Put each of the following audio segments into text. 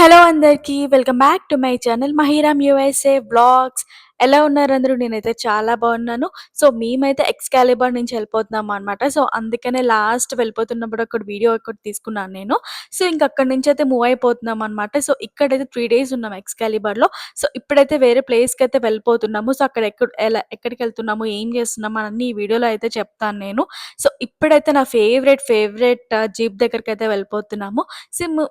Hello అందరికీ. Welcome back to my channel 'Mahiram USA vlogs'. ఎలా ఉన్నారు అందరూ? నేనైతే చాలా బాగున్నాను. సో, మేమైతే ఎక్స్‌కాలిబర్ నుంచి వెళ్ళిపోతున్నామనమాట. సో, అందుకనే లాస్ట్ వెళ్ళిపోతున్నప్పుడు ఒక వీడియో ఒకటి తీసుకున్నాను నేను. సో, ఇంక అక్కడి నుంచయితే మూవ్ అయిపోతున్నామనమాట. సో, ఇక్కడైతే 3 డేస్ ఉన్నాం ఎక్స్‌కాలిబర్‌లో. సో, ఇప్పుడైతే వేరే ప్లేస్‌కయితే వెళ్ళిపోతున్నాము. సో, అక్కడ ఎక్కడికెళ్తున్నాము, ఏం చేస్తున్నాము అన్నీ ఈ వీడియోలో అయితే చెప్తాను నేను. సో, ఇప్పుడైతే నా ఫేవరెట్ జీప్ దగ్గరికైతే వెళ్ళిపోతున్నాము.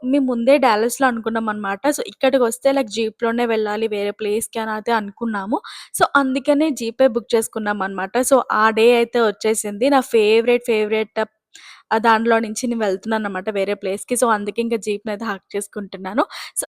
మేము ముందే డాలస్‌లో అనుకున్నామనమాట. సో, ఇక్కడికొస్తే లైక్ జీప్‌లోనే వెళ్ళాలి వేరే ప్లేస్‌కి అని అయితే అనుకున్నాము. సో, అందుకనే జీపే బుక్ చేసుకున్నామనమాట. సో, ఆ డే అయితే వచ్చేసింది. నా ఫేవరెట్ దాంట్లో నుంచి నేను వెళ్తున్నాననమాట వేరే ప్లేస్‌కి. సో, అందుకే ఇంక జీప్‌నయితే హక్ చేసుకుంటున్నాను. సో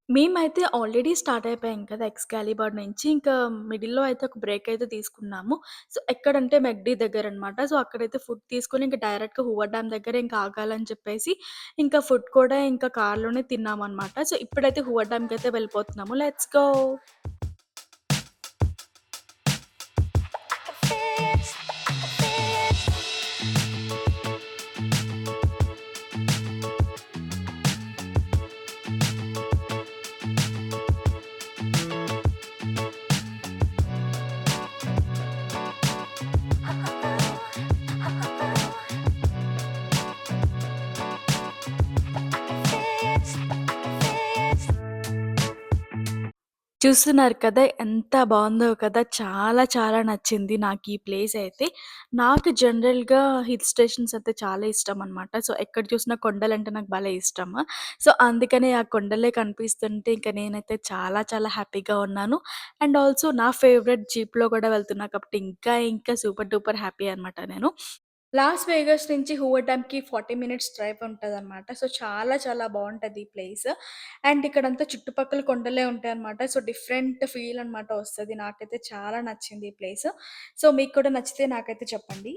మేమైతే ఆల్రెడీ స్టార్ట్ అయిపోయాం కదా! ఎక్స్‌కాలిబర్ నుంచి. ఇంకా మిడిల్‌లో అయితే ఒక బ్రేక్ అయితే తీసుకున్నాము. సో, ఎక్కడంటే మెక్‌డీ దగ్గరనమాట. సో, అక్కడైతే ఫుడ్ తీసుకొని ఇంక డైరెక్ట్‌గా హూవర్ డ్యామ్ దగ్గర ఇంక ఆగాలని చెప్పేసి, ఇంకా ఫుడ్ కూడా ఇంకా కార్‌లోనే తిన్నామనమాట. సో, ఇప్పుడైతే హూవర్ డ్యామ్‌కయితే వెళ్ళిపోతున్నాము. Let's go! చూస్తున్నారు కదా! ఎంత బావుందో కదా! చాలా నచ్చింది నాకీ ప్లేసయితే. నాకు జనరల్‌గా హిల్ స్టేషన్స్ అయితే చాలా ఇష్టమనమాట. సో, ఎక్కడ చూసినా కొండలంటే నాకు భలే ఇష్టము. సో, అందుకనే ఆ కొండలే కనిపిస్తుంటే ఇంక నేనైతే చాలా హ్యాపీగా ఉన్నాను. అండ్ ఆల్సో నా ఫేవరెట్ జీప్‌లో కూడా వెళ్తున్నా కాబట్టి ఇంకా సూపర్ డూపర్ హ్యాపీ అనమాట నేను. లాస్ వేగస్ నుంచి హూవర్ డ్యామ్‌కి 40 మినిట్స్ డ్రైవ్ ఉంటదనమాట. సో, చాలా బావుంటది ఈ ప్లేస్. అండ్ ఇక్కడంతా చుట్టుపక్కల కొండలే ఉంటాయనమాట. సో, డిఫరెంట్ ఫీల్ అనమాట వస్తది. నాకైతే చాలా నచ్చింది ఈ ప్లేస్. సో, మీకు కూడా నచ్చితే నాకైతే చెప్పండి.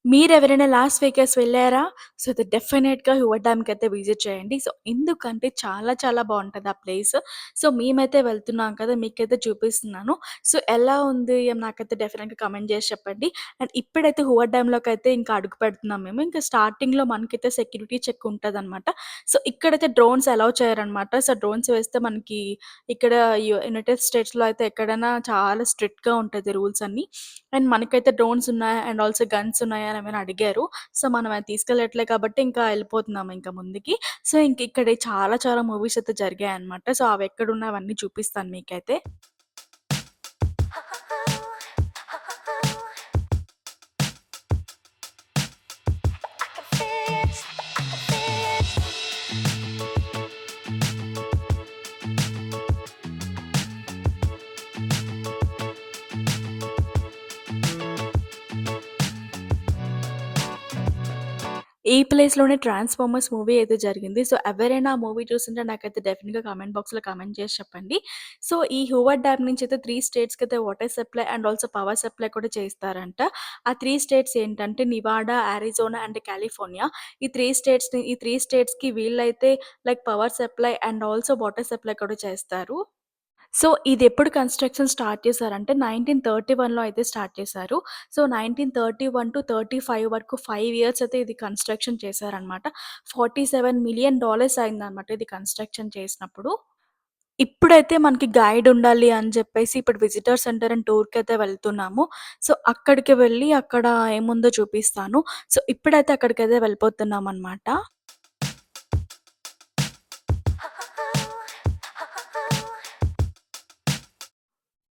మీరెవరైనా లాస్ వేగాస్ వెళ్లారా? సో, అది డెఫినెట్‌గా హూవర్ డ్యామ్‌కయితే విజిట్ చేయండి. సో, ఎందుకంటే చాలా బావుంటది ఆ ప్లేస్. సో, మేమైతే వెళ్తున్నాం కదా! మీకైతే చూపిస్తున్నాను. సో, ఎలా ఉంది నాకైతే డెఫినెట్‌గా కామెంట్ చేసి చెప్పండి. అండ్ ఇప్పుడైతే హూవర్ డ్యామ్‌లోకైతే ఇంకా అడుగు పెడుతున్నాం మేము. ఇంకా స్టార్టింగ్‌లో మనకైతే సెక్యూరిటీ చెక్ ఉంటదనమాట. సో, ఇక్కడైతే డ్రోన్స్ అలౌ చేయరనమాట. సో, డ్రోన్స్ వేస్తే మనకి ఇక్కడ యునైటెడ్ స్టేట్స్‌లో అయితే ఎక్కడైనా చాలా స్ట్రిక్ట్‌గా ఉంటది రూల్స్ అన్నీ. అండ్ మనకైతే డ్రోన్స్ ఉన్నాయా? అండ్ ఆల్సో గన్స్ ఉన్నాయా? అని ఏమైనా అడిగారు. సో, మనం అది తీసుకెళ్ళట్లే కాబట్టి ఇంకా ఎళ్ళిపోతున్నాం ఇంకా ముందుకి. సో, ఇంక ఇక్కడ చాలా మూవీస్ అయితే జరిగాయన్నమాట. సో, అవెక్కడున్నాయి అవన్నీ చూపిస్తాను మీకైతే. ఈ ప్లేస్‌లోనే 'ట్రాన్స్‌ఫార్మర్స్' మూవీ అయితే జరిగింది. సో, ఎవరైనా ఆ మూవీ చూసుంటే నాకైతే డెఫినిట్‌గా కామెంట్ బాక్స్‌లో కామెంట్ చేసి చెప్పండి. సో, ఈ హూవర్ డ్యామ్ నుంచయితే 3 స్టేట్స్‌కైతే water supply and also power supply కూడా చేస్తారంట. ఆ 3 స్టేట్స్ ఏంటంటే నివాడా, అరిజోనా అండ్ కాలిఫోర్నియా. ఈ 3 స్టేట్స్‌కి వీళ్ళైతే like power supply and also water supply కూడా చేస్తారు. సో, ఇదెప్పుడు కన్‌స్ట్రక్షన్ స్టార్ట్ చేశారంటే 1931లో అయితే స్టార్ట్ చేశారు. సో, 1931-35 వరకు 5 ఇయర్స్ అయితే ఇది కన్‌స్ట్రక్షన్ చేశారనమాట. $47,000,000 అయిందనమాట ఇది కన్‌స్ట్రక్షన్ చేసినప్పుడు. ఇప్పుడైతే మనకి గైడ్ ఉండాలి అని చెప్పేసి ఇప్పుడు విజిటర్ సెంటర్ అండ్ టూర్‌కైతే వెళ్తున్నాము. సో, అక్కడికి వెళ్ళి అక్కడ ఏముందో చూపిస్తాను. సో, ఇప్పుడైతే అక్కడికైతే వెళ్ళిపోతున్నామనమాట.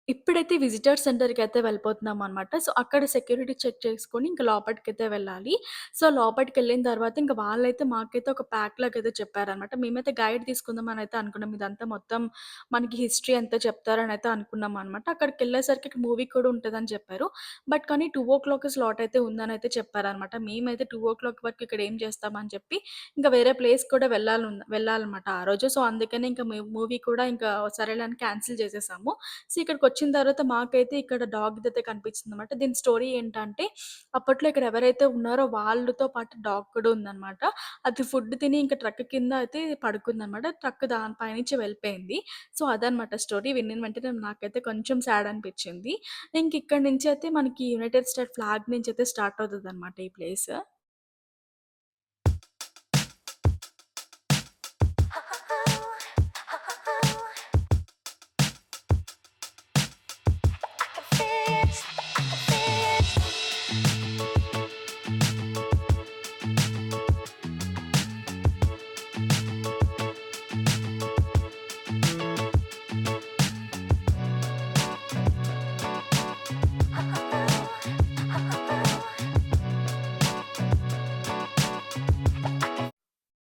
ఇప్పుడైతే విజిటర్ సెంటర్‌కైతే వెళ్ళిపోతున్నామనమాట. సో, అక్కడ సెక్యూరిటీ చెక్ చేసుకొని ఇంక లోపటికైతే వెళ్ళాలి. సో, లోపటికెళ్ళిన తర్వాత ఇంక వాళ్ళైతే మాకైతే ఒక ప్యాక్ లాగైతే చెప్పారనమాట. మేమైతే గైడ్ తీసుకుందామనయితే అనుకున్నాం. ఇదంతా మొత్తం మనకి హిస్టరీ అంతా చెప్తారనయితే అనుకున్నామనమాట. అక్కడికెళ్ళేసరికి ఇక్కడ మూవీ కూడా ఉంటదని చెప్పారు. బట్ కానీ 2:00 స్లాట్ అయితే ఉందనయితే చెప్పారనమాట. మేమైతే 2:00 వరకు ఇక్కడ ఏం చేస్తామని చెప్పి ఇంకా వేరే ప్లేస్ కూడా వెళ్ళాలనమాట ఆ రోజు. సో, అందుకనే ఇంక మూవీ కూడా ఇంకా సరేలే అని క్యాన్సిల్ చేసేసాము. సో, ఇక్కడికొచ్చిన తర్వాత మాకైతే ఇక్కడ డాగ్‌దయితే కనిపించిందనమాట. దీని స్టోరీ ఏంటంటే, అప్పట్లో ఇక్కడ ఎవరైతే ఉన్నారో వాళ్ళతో పాటు డాగ్ కూడా ఉందనమాట. అది ఫుడ్ తిని ఇంక ట్రక్ కింద అయితే పడుకుందనమాట. ట్రక్ దాని పైనుంచి వెళ్ళిపోయింది. సో, అదనమాట స్టోరీ. వినిన వెంటనే నాకైతే కొంచెం సాడ్ అనిపించింది. ఇంకిక్కడి నుంచయితే మనకి యునైటెడ్ స్టేట్ ఫ్లాగ్ నుంచయితే స్టార్ట్ అవుతదనమాట ఈ ప్లేస్.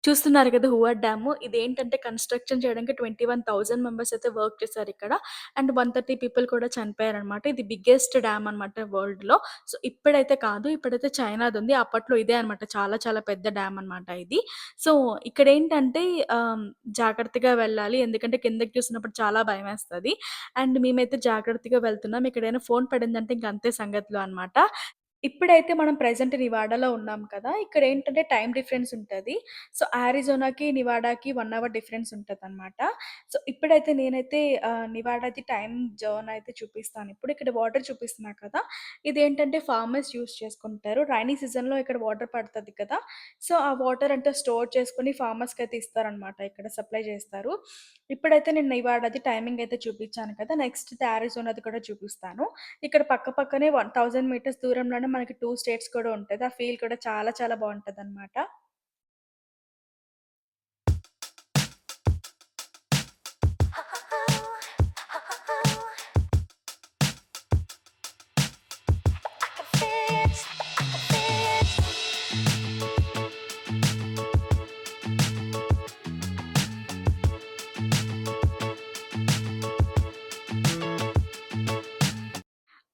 చూస్తున్నారు కదా! Whoever dam. ఇదేంటంటే కన్‌స్ట్రక్షన్ చేయడానికి 21,000 మెంబర్స్ అయితే వర్క్ చేశారిక్కడ. అండ్ 130 పీపుల్ కూడా చనిపోయారనమాట. ఇది బిగ్గెస్ట్ డ్యామ్ అనమాట వరల్డ్‌లో. సో, ఇప్పుడైతే కాదు. ఇప్పుడైతే చైనాదుంది. అప్పట్లో ఇదే అనమాట. చాలా చాలా పెద్ద డ్యామ్ అనమాట ఇది. సో, ఇక్కడేంటంటే జాగ్రత్తగా వెళ్ళాలి. ఎందుకంటే కిందకి చూసినప్పుడు చాలా భయమేస్తది. అండ్ మేమైతే జాగ్రత్తగా వెళ్తున్నాం. ఇక్కడేమైనా ఫోన్ పడిందంటే ఇంక అంతే సంగతులు అనమాట. ఇప్పుడైతే మనం ప్రెజెంట్ నివాడాలో ఉన్నాం కదా! ఇక్కడేంటంటే టైమ్ డిఫరెన్స్ ఉంటది. సో, అరిజోనాకి, నివాడాకి 1 అవర్ డిఫరెన్స్ ఉంటదనమాట. సో, ఇప్పుడైతే నేనైతే నివాడాది టైమ్ జోన్ అయితే చూపిస్తానిప్పుడు. ఇక్కడ వాటర్ చూపిస్తున్నా కదా! ఇదేంటంటే ఫార్మర్స్ యూజ్ చేసుకుంటారు. రైనీ సీజన్‌లో ఇక్కడ వాటర్ పడతది కదా! సో, ఆ వాటర్ అంతా స్టోర్ చేసుకొని ఫార్మర్స్‌కయితే ఇస్తారనమాట. ఇక్కడ సప్లై చేస్తారు. ఇప్పుడైతే నేను నివాడాది టైమింగ్ అయితే చూపిచ్చాను కదా! నెక్స్ట్ అరిజోనాది కూడా చూపిస్తాను. ఇక్కడ పక్క పక్కనే 1000 మీటర్స్ దూరంలోనే మనకి 2 స్టేట్స్ కూడా ఉంటది. ఆ ఫీల్ కూడా చాలా చాలా బావుంటదనమాట.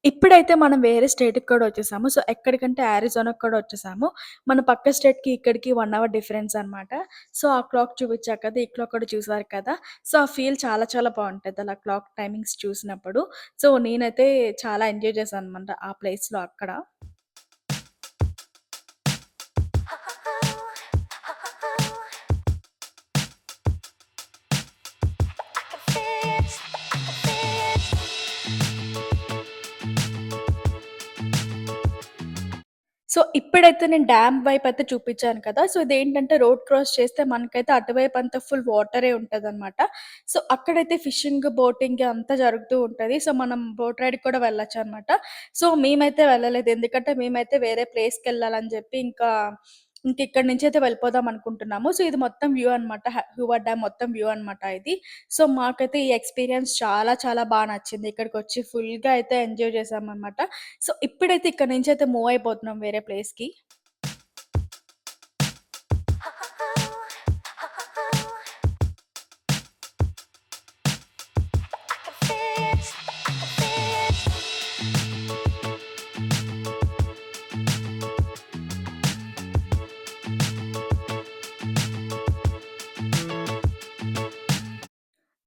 ఇప్పుడైతే మనం వేరే స్టేట్‌కి కూడా వచ్చేసాము. సో, ఎక్కడికంటే అరిజోనాకి కూడా వచ్చేసాము. మన పక్క స్టేట్‌కి ఇక్కడికి 1 అవర్ డిఫరెన్స్ అనమాట. సో, ఆ క్లాక్ చూపిచ్చా కదా! ఈ క్లాక్ కూడా చూసారు కదా! సో, ఆ ఫీల్ చాలా చాలా బావుంటది. అలా క్లాక్ టైమింగ్స్ చూసినప్పుడు. సో, నేనైతే చాలా ఎంజాయ్ చేశాననమాట ఆ ప్లేస్‌లో అక్కడ. సో, ఇప్పుడైతే నేను డ్యామ్ వైపయితే చూపిచ్చాను కదా! సో, ఇదేంటంటే రోడ్ క్రాస్ చేస్తే మనకైతే అటువైపంతా ఫుల్ వాటరే ఉంటదనమాట. సో, అక్కడైతే ఫిషింగ్, బోటింగ్ అంతా జరుగుతూ ఉంటది. సో, మనం బోట్ రైడ్‌కి కూడా వెళ్ళొచ్చనమాట. సో, మేమైతే వెళ్ళలేదు. ఎందుకంటే మేమైతే వేరే ప్లేస్‌కెళ్ళాలని జెప్పి ఇంకిక్కడి నుంచయితే వెళ్ళిపోదాం అనుకుంటున్నాము. సో, ఇది మొత్తం వ్యూ అనమాట. హూవర్ డ్యామ్ మొత్తం వ్యూ అనమాట ఇది. సో, మాకైతే ఈ ఎక్స్‌పీరియన్స్ చాలా చాలా నచ్చింది. ఇక్కడికొచ్చి ఫుల్‌గా అయితే ఎంజాయ్ చేశామనమాట. సో, ఇప్పుడైతే ఇక్కడి నుంచయితే మూవ్ అయిపోతున్నాం వేరే ప్లేస్‌కి.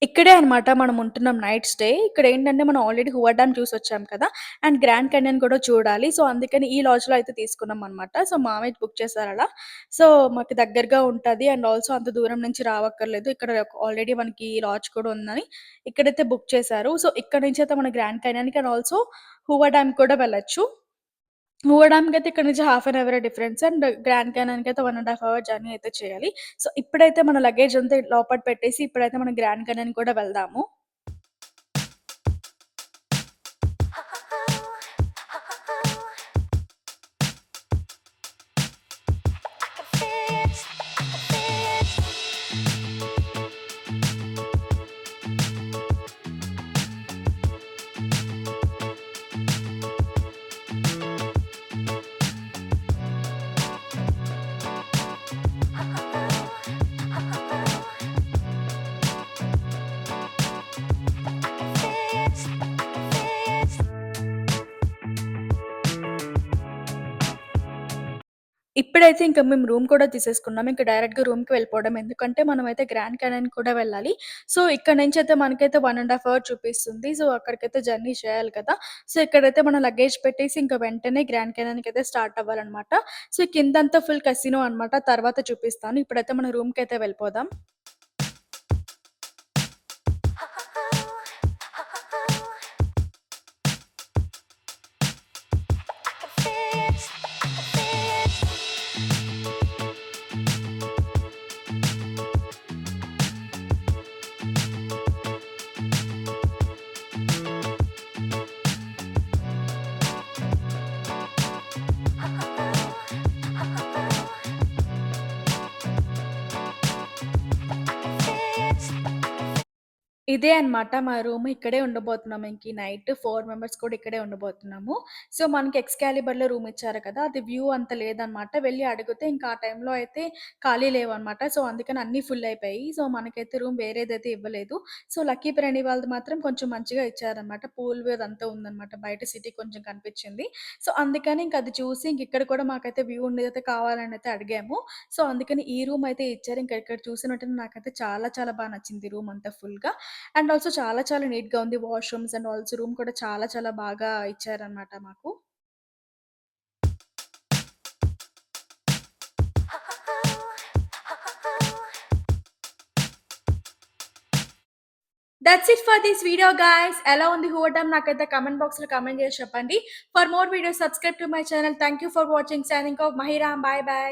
ఇక్కడే అనమాట మనం ఉంటున్నాం నైట్ స్టే. ఇక్కడేంటంటే మనం ఆల్రెడీ హువా డ్యామ్ చూసొచ్చాం కదా! అండ్ గ్రాండ్ కేనియన్ కూడా చూడాలి. సో, అందుకని ఈ లాడ్జ్‌లో అయితే తీసుకున్నామనమాట. సో, మామయ్య బుక్ చేశారలా. సో, మాకు దగ్గరగా ఉంటది. అండ్ ఆల్సో అంత దూరం నుంచి రావక్కర్లేదు. ఇక్కడ ఆల్రెడీ మనకి లాడ్జ్ కూడా ఉందని ఇక్కడైతే బుక్ చేశారు. సో, ఇక్కడి నుంచయితే మనం గ్రాండ్ కేనియన్‌కి అండ్ ఆల్సో హువా డ్యామ్‌కి కూడా వెళ్ళొచ్చు. హువా డ్యామ్‌కయితే ఇక్కడ నుంచి హాఫ్ అన్ అవరే డిఫరెన్స్ అండ్ గ్రాండ్ కేనియన్‌కయితే 1 ½ అవర్ జర్నీ అయితే చేయాలి. సో, ఇప్పుడైతే మన లగేజ్ అంతా లోపట పెట్టేసి ఇప్పుడైతే మనం గ్రాండ్ కేనియన్ కూడా వెళ్దాము. ఇప్పుడైతే ఇంక మేము రూమ్ కూడా తీసేసుకున్నాం. ఇంక డైరెక్ట్‌గా రూమ్‌కి వెళ్ళిపోవడం. ఎందుకంటే మనమైతే గ్రాండ్ కేనియన్ కూడా వెళ్ళాలి. సో, ఇక్కడి నుంచయితే మనకైతే 1 ½ అవర్ చూపిస్తుంది. సో, అక్కడికైతే జర్నీ చేయాలి కదా! సో, ఇక్కడైతే మన లగేజ్ పెట్టేసి ఇంక వెంటనే గ్రాండ్ కేనియన్‌కైతే స్టార్ట్ అవ్వాలనమాట. సో, కిందంతా ఫుల్ కసినో అనమాట. తర్వాత చూపిస్తాను. ఇప్పుడైతే మన రూమ్‌కైతే వెళ్ళిపోదాం. ఇదే అన్నమాట మా రూమ్. ఇక్కడే ఉండబోతున్నాం ఇంక ఈ నైట్. 4 మెంబర్స్ కూడా ఇక్కడే ఉండబోతున్నాము. సో, మనకి ఎక్స్‌కాలిబర్‌లో రూమ్ ఇచ్చారు కదా! అది వ్యూ అంత లేదన్నమాట. వెళ్లి అడిగితే ఇంకా ఆ టైంలో అయితే ఖాళీ లేవన్నమాట. సో, అందుకని అన్నీ ఫుల్ అయిపోయాయి. సో, మనకైతే రూమ్ వేరేదైతే ఇవ్వలేదు. సో, లక్కీ ప్రణి వాళ్ళది మాత్రం కొంచెం మంచిగా ఇచ్చారన్నమాట. పూల్ అదంతా ఉందన్నమాట. బయట సిటీ కొంచెం కనిపించింది. సో, అందుకని ఇంక అది చూసి ఇంక ఇక్కడ కూడా మాకైతే వ్యూ ఉండేదైతే కావాలని అయితే అడిగాము. సో, అందుకని ఈ రూమ్ అయితే ఇచ్చారు. ఇంక ఇక్కడ చూసిన వెంటనే నాకైతే చాలా చాలా బా నచ్చింది రూమ్ అంతా ఫుల్‌గా. అండ్ ఆల్సో చాలా చాలా నీట్‌గా ఉంది. వాష్‌రూమ్స్ అండ్ ఆల్సో రూమ్ కూడా చాలా చాలా బాగా ఇచ్చారనమాట మాకు. That's it for this video guys. ఎలా ఉంది హువటం నాకైతే కామెంట్ బాక్స్‌లో కామెంట్ చేసి చెప్పండి. For more videos subscribe to my channel. Thank you for watching. Signing off. Mahiram. By by.